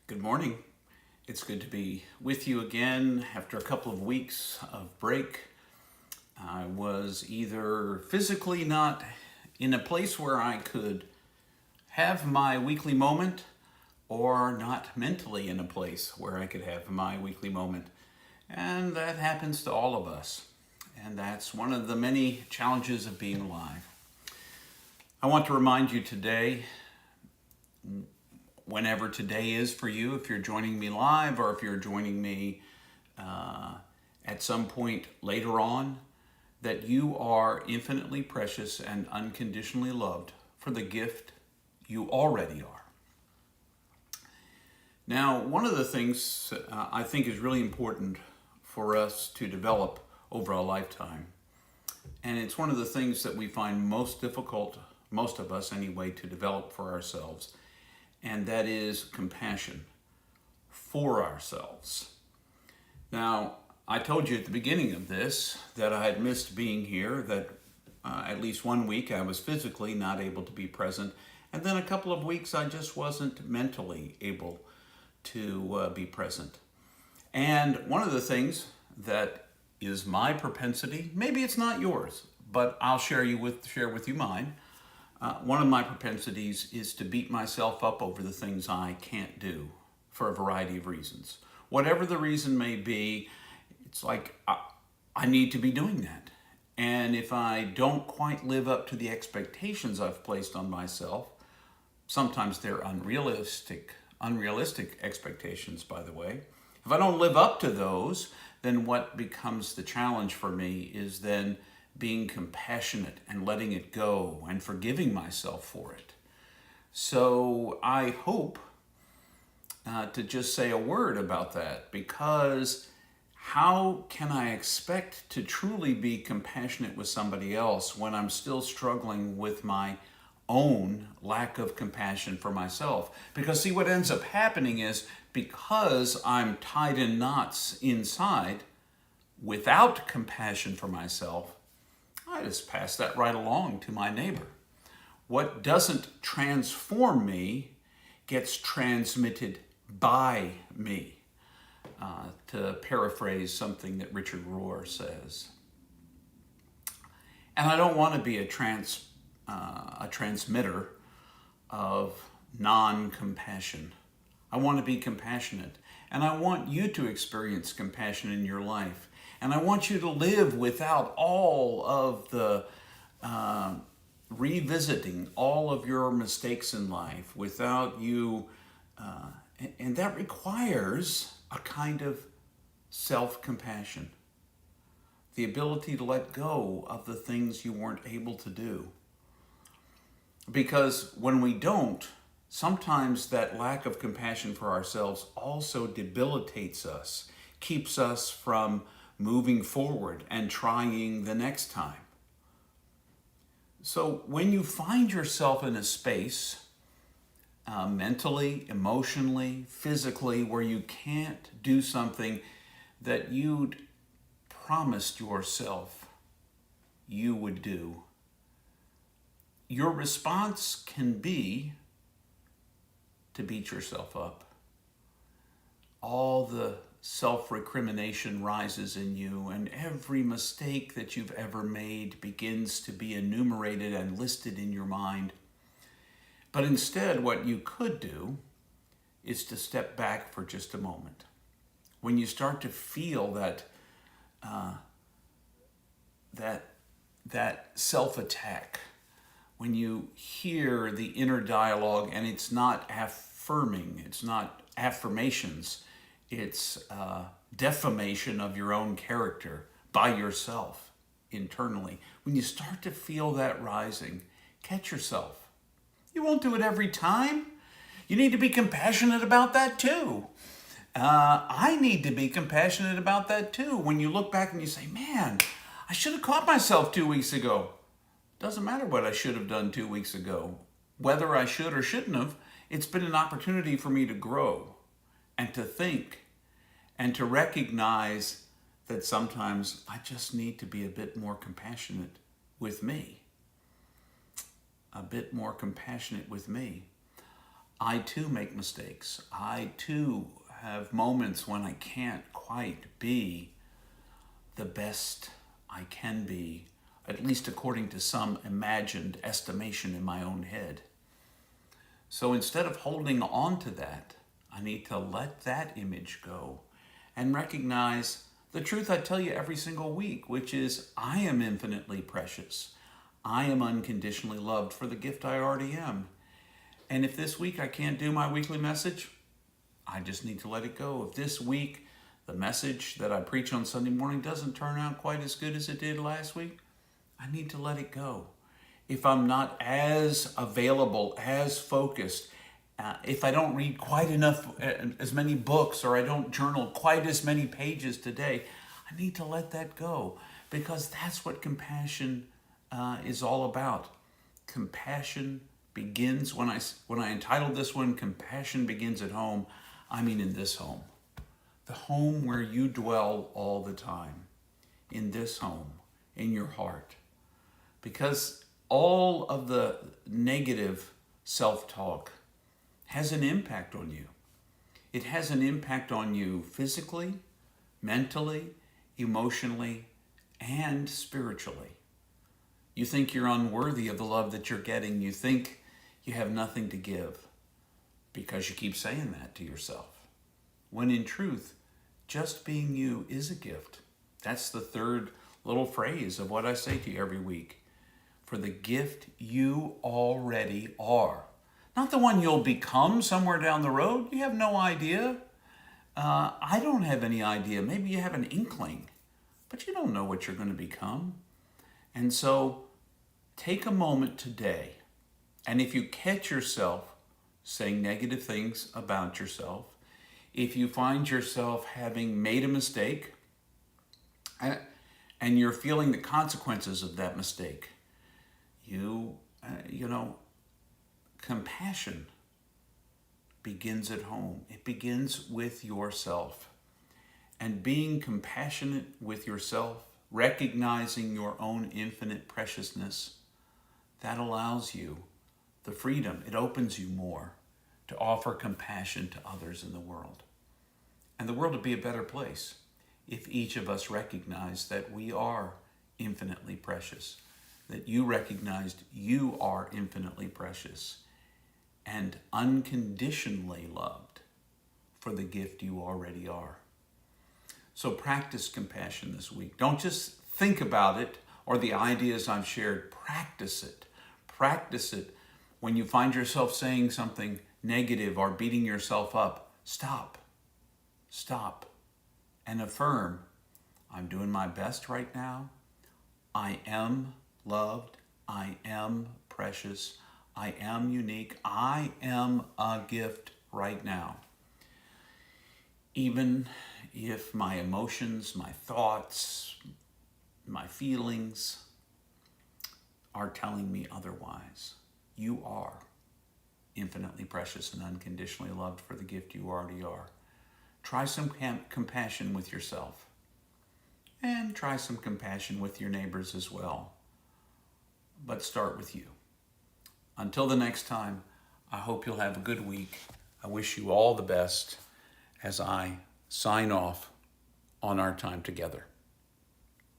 Good morning. It's good to be with you again after a couple of weeks of break. I was either physically not in a place where I could have my weekly moment or not mentally in a place where I could have my weekly moment. And that happens to all of us. And that's one of the many challenges of being alive. I want to remind you today, whenever today is for you, if you're joining me live or if you're joining me at some point later on, that you are infinitely precious and unconditionally loved for the gift you already are. Now, one of the things I think is really important for us to develop over a lifetime, and it's one of the things that we find most difficult, most of us anyway, to develop for ourselves, and that is compassion for ourselves. Now, I told you at the beginning of this that I had missed being here, that at least 1 week I was physically not able to be present, and then a couple of weeks I just wasn't mentally able to be present. And one of the things that is my propensity, maybe it's not yours, but I'll share with you mine. One of my propensities is to beat myself up over the things I can't do for a variety of reasons. Whatever the reason may be, it's like I need to be doing that. And if I don't quite live up to the expectations I've placed on myself, sometimes they're unrealistic expectations, by the way. If I don't live up to those, then what becomes the challenge for me is then being compassionate and letting it go and forgiving myself for it. So I hope to just say a word about that, because how can I expect to truly be compassionate with somebody else when I'm still struggling with my own lack of compassion for myself? Because see, what ends up happening is, because I'm tied in knots inside without compassion for myself, I just pass that right along to my neighbor. What doesn't transform me gets transmitted by me, to paraphrase something that Richard Rohr says. And I don't want to be a transmitter of non-compassion. I want to be compassionate. And I want you to experience compassion in your life. And I want you to live without all of the revisiting all of your mistakes in life, without you, and that requires a kind of self-compassion, the ability to let go of the things you weren't able to do. Because when we don't, sometimes that lack of compassion for ourselves also debilitates us, keeps us from moving forward and trying the next time. So when you find yourself in a space, mentally, emotionally, physically, where you can't do something that you'd promised yourself you would do, your response can be to beat yourself up. All the self-recrimination rises in you, and every mistake that you've ever made begins to be enumerated and listed in your mind. But instead, what you could do is to step back for just a moment. When you start to feel that self-attack, when you hear the inner dialogue, and it's not affirming, it's not affirmations, it's defamation of your own character by yourself internally. When you start to feel that rising, catch yourself. You won't do it every time. You need to be compassionate about that too. I need to be compassionate about that too. When you look back and you say, man, I should have caught myself 2 weeks ago. Doesn't matter what I should have done 2 weeks ago. Whether I should or shouldn't have, it's been an opportunity for me to grow and to think and to recognize that sometimes I just need to be a bit more compassionate with me. A bit more compassionate with me. I too make mistakes. I too have moments when I can't quite be the best I can be, at least according to some imagined estimation in my own head. So instead of holding on to that, I need to let that image go and recognize the truth I tell you every single week, which is I am infinitely precious. I am unconditionally loved for the gift I already am. And if this week I can't do my weekly message, I just need to let it go. If this week the message that I preach on Sunday morning doesn't turn out quite as good as it did last week, I need to let it go. If I'm not as available, as focused, if I don't read quite enough, as many books, or I don't journal quite as many pages today, I need to let that go, because that's what compassion is all about. Compassion begins, when I entitled this one, Compassion Begins at Home, I mean in this home. The home where you dwell all the time. In this home, in your heart. Because all of the negative self-talk has an impact on you. It has an impact on you physically, mentally, emotionally, and spiritually. You think you're unworthy of the love that you're getting. You think you have nothing to give because you keep saying that to yourself. When in truth, just being you is a gift. That's the third little phrase of what I say to you every week. For the gift you already are. Not the one you'll become somewhere down the road. You have no idea. I don't have any idea. Maybe you have an inkling, but you don't know what you're going to become. And so take a moment today, and if you catch yourself saying negative things about yourself, if you find yourself having made a mistake, and you're feeling the consequences of that mistake, compassion begins at home. It begins with yourself. And being compassionate with yourself, recognizing your own infinite preciousness, that allows you the freedom. It opens you more to offer compassion to others in the world. And the world would be a better place if each of us recognized that we are infinitely precious, that you recognized you are infinitely precious and unconditionally loved for the gift you already are. So practice compassion this week. Don't just think about it or the ideas I've shared. Practice it. Practice it. When you find yourself saying something negative or beating yourself up, stop. Stop and affirm, I'm doing my best right now. I am loved. I am precious. I am unique. I am a gift right now. Even if my emotions, my thoughts, my feelings are telling me otherwise, you are infinitely precious and unconditionally loved for the gift you already are. Try some compassion with yourself, and try some compassion with your neighbors as well. But start with you. Until the next time, I hope you'll have a good week. I wish you all the best as I sign off on our time together.